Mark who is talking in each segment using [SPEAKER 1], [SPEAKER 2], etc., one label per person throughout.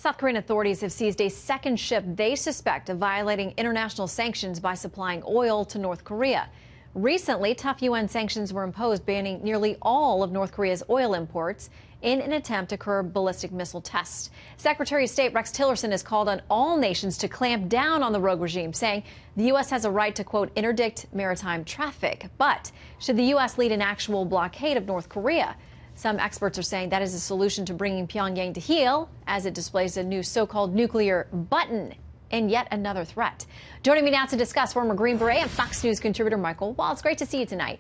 [SPEAKER 1] South Korean authorities have seized a second ship they suspect of violating international sanctions by supplying oil to North Korea. Recently, tough UN sanctions were imposed, banning nearly all of North Korea's oil imports in an attempt to curb ballistic missile tests. Secretary of State Rex Tillerson has called on all nations to clamp down on the rogue regime, saying the U.S. has a right to, quote, interdict maritime traffic. But should the U.S. lead an actual blockade of North Korea? Some experts are saying that is a solution to bringing Pyongyang to heel, as it displays a new so-called nuclear button and yet another threat. Joining me now to discuss, former Green Beret and Fox News contributor Michael Waltz. Great to see you tonight.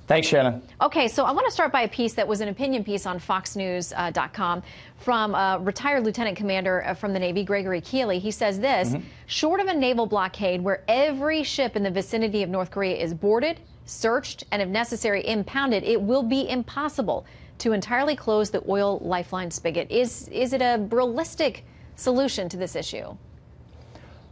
[SPEAKER 2] Thanks, Shannon.
[SPEAKER 1] Okay, so I want to start by a piece that was an opinion piece on FoxNews.com from a retired lieutenant commander from the Navy, Gregory Keeley. He says this, short of a naval blockade where every ship in the vicinity of North Korea is boarded, searched, and if necessary, impounded, it will be impossible to entirely close the oil lifeline spigot. Is it a realistic solution to this issue?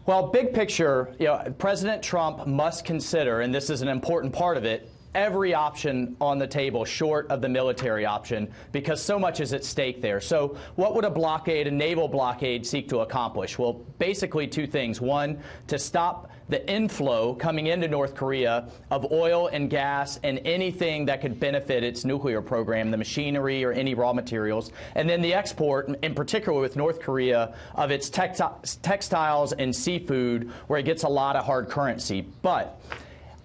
[SPEAKER 2] Well, big picture, President Trump must consider, and this is an important part of it, every option on the table short of the military option, because so much is at stake there. So what would a blockade, a naval blockade, seek to accomplish? Well, basically two things. One, to stop the inflow coming into North Korea of oil and gas and anything that could benefit its nuclear program, the machinery or any raw materials, and then the export, in particular with North Korea, of its textiles and seafood, where it gets a lot of hard currency. But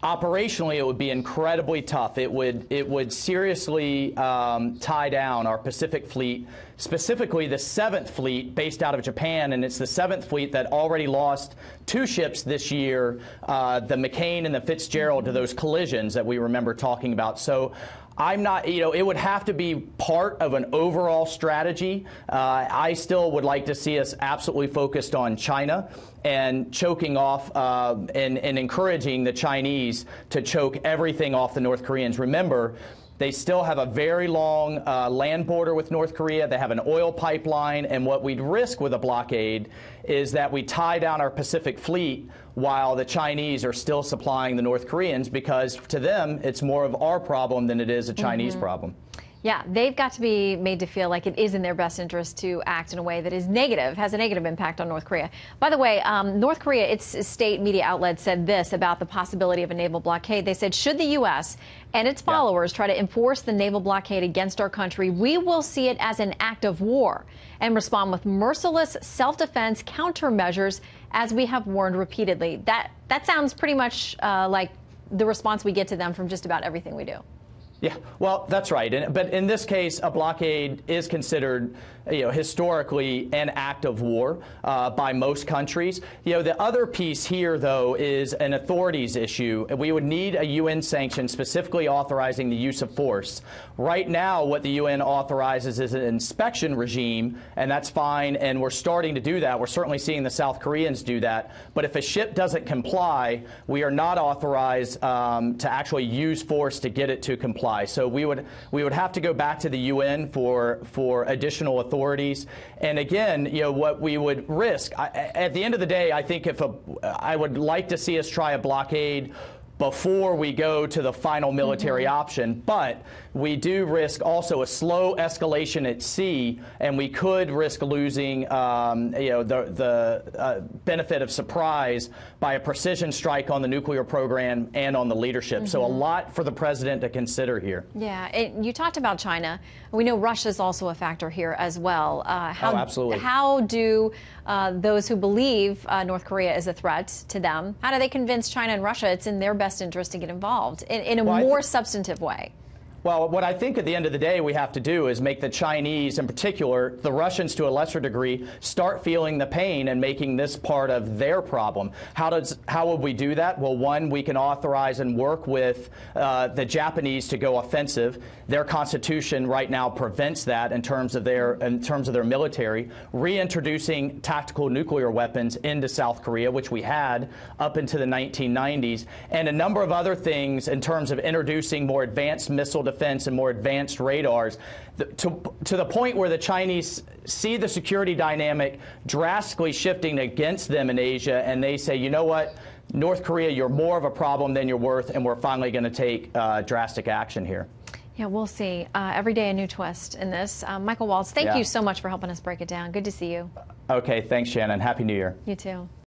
[SPEAKER 2] operationally, it would be incredibly tough. It would seriously tie down our Pacific Fleet, specifically the 7th Fleet based out of Japan, and it's the 7th Fleet that already lost 2 ships this year, the McCain and the Fitzgerald, to those collisions that we remember talking about. So I'm not, it would have to be part of an overall strategy. I still would like to see us absolutely focused on China and choking off and encouraging the Chinese to choke everything off the North Koreans. Remember, they still have a very long land border with North Korea. They have an oil pipeline. And what we'd risk with a blockade is that we tie down our Pacific Fleet while the Chinese are still supplying the North Koreans, because to them, it's more of our problem than it is a Chinese problem.
[SPEAKER 1] Yeah, they've got to be made to feel like it is in their best interest to act in a way that is negative, has a negative impact on North Korea. By the way, North Korea, its state media outlet said this about the possibility of a naval blockade. They said, should the U.S. and its followers try to enforce the naval blockade against our country, we will see it as an act of war and respond with merciless self-defense countermeasures, as we have warned repeatedly. That sounds pretty much like the response we get to them from just about everything we do.
[SPEAKER 2] Yeah, well, that's right. But in this case, a blockade is considered, historically an act of war by most countries. The other piece here, though, is an authorities issue. We would need a UN sanction specifically authorizing the use of force. Right now, what the UN authorizes is an inspection regime, and that's fine, and we're starting to do that. We're certainly seeing the South Koreans do that. But if a ship doesn't comply, we are not authorized to actually use force to get it to comply. So we would have to go back to the UN for additional authorities. And again, what we would risk, at the end of the day, I think I would like to see us try a blockade before we go to the final military option, but we do risk also a slow escalation at sea, and we could risk losing the benefit of surprise by a precision strike on the nuclear program and on the leadership. So a lot for the president to consider here.
[SPEAKER 1] Yeah, you talked about China. We know Russia is also a factor here as well.
[SPEAKER 2] Absolutely.
[SPEAKER 1] How do those who believe North Korea is a threat to them, how do they convince China and Russia it's in their best interest to get involved in a more substantive way?
[SPEAKER 2] Well, what I think at the end of the day we have to do is make the Chinese, in particular, the Russians to a lesser degree, start feeling the pain and making this part of their problem. How would we do that? Well, one, we can authorize and work with the Japanese to go offensive. Their constitution right now prevents that in terms of their military. Reintroducing tactical nuclear weapons into South Korea, which we had up into the 1990s, and a number of other things in terms of introducing more advanced missile defense and more advanced radars, to the point where the Chinese see the security dynamic drastically shifting against them in Asia, and they say, you know what, North Korea, you're more of a problem than you're worth, and we're finally going to take drastic action here.
[SPEAKER 1] Yeah, we'll see. Every day a new twist in this. Michael Waltz, thank you so much for helping us break it down. Good to see you.
[SPEAKER 2] Okay, thanks, Shannon. Happy New Year.
[SPEAKER 1] You too.